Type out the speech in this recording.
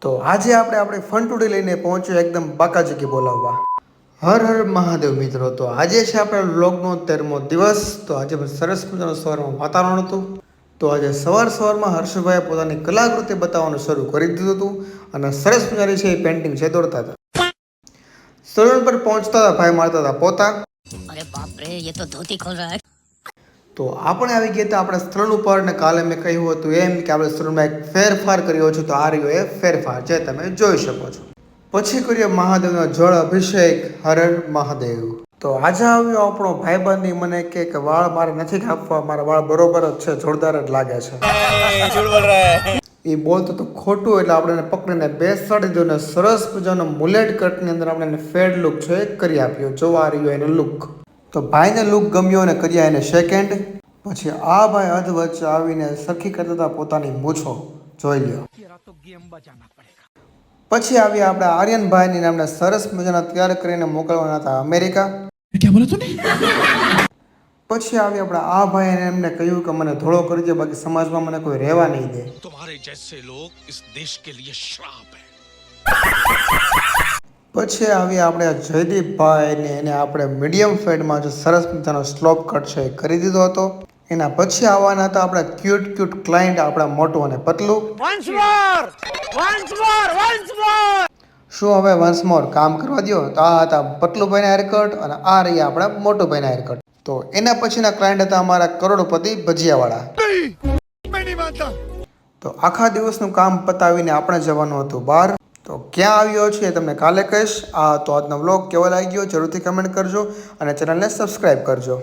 તો આજે આપણે ફન ટુડે લઈને પહોંચ્યો એકદમ બાકાજીકી બોલાવવા. હર હર મહાદેવ મિત્રો. તો આજે છે આપણે વ્લોગનો 13મો દિવસ. તો આજે સરસ મજાનું સવારમાં વાતાવરણ હતું. તો આજે સવારમાં હર્ષભાઈએ પોતાની કલાકૃતિ બતાવવાનું શરૂ કરી દીધું હતું અને સરસ મજાની છે એ પેન્ટિંગ છે દોરતા હતા. સલૂન પર પહોંચતા હતા ભાઈ મારતા હતા પોતા. અરે બાપ રે, ये तो धोती खोल रहा है. તો આપણે આવી ગયા હતા આપણા સ્થળ ઉપર ને કાલે મેં કહ્યું હતું એમ કે આપણે સ્થળમાં એક ફેરફાર કર્યો છે. તો આ રહ્યો એ ફેરફાર જે તમે જોઈ શકો છો. પછી કર્યો મહાદેવનો જળ અભિષેક. હર હર મહાદેવ. તો આજે આવ્યો આપણો ભાઈબંધી મને કે વાળ મારે નથી કાપવા, મારા વાળ બરોબર જ છે, જોરદાર જ લાગે છે. એ બોલતો તો ખોટું એટલે આપણે એને પકડીને બેસાડી દો ને સરસ મજાનો મુલેટ કટની અંદર આપણે એને ફેડ લુક છે એ કરી આપ્યો. જોવા રહ્યો એનો લુક. તો ભાઈને લુક ગમ્યો અને કર્યા એને સેકન્ડ. પછી આ ભાઈ અધ વચ્ચે આવીને સરખી કરતા હતા પોતાની મૂછો. જોઈ લ્યો. પછી આવ્યા આપણે આર્યનભાઈની નામને સરસ મજાના તૈયાર કરીને મોકલવાના હતા અમેરિકા. પછી આવી આપણે આ ભાઈ એમને કહ્યું કે મને ધોળો કરી દે, બાકી સમાજમાં મને કોઈ રહેવા નહીં દે. तुम्हारे जैसे लोग इस देश के लिए श्राप है. પછી આવી આપણે જયદીપભાઈ ને એને આપણે મીડિયમ ફેડમાં જે સરસ મજાનો સ્લોપ કટ છે એ કરી દીધો હતો. એના પછી આવવાના હતા આપણા ક્યુટ ક્લાયન્ટ, આપણા મોટું અને પતલું. શું હવે વન્સ મોર કામ કરવા દો. તો આ હતા પતલુભાઈના હેરકટ અને આ રહ્યા આપણા મોટુભાઈના હેરકટ. તો એના પછીના ક્લાયન્ટ હતા અમારા કરોડપતિ ભજીયાવાળા. તો આખા દિવસનું કામ પતાવીને આપણે જવાનું હતું બહાર. તો ક્યાં આવ્યો છે એ તમને કાલે કહીશ. આ તો આજનો વ્લોગ કેવો લાગ્યો જરૂરથી કમેન્ટ કરજો અને ચેનલને સબસ્ક્રાઈબ કરજો.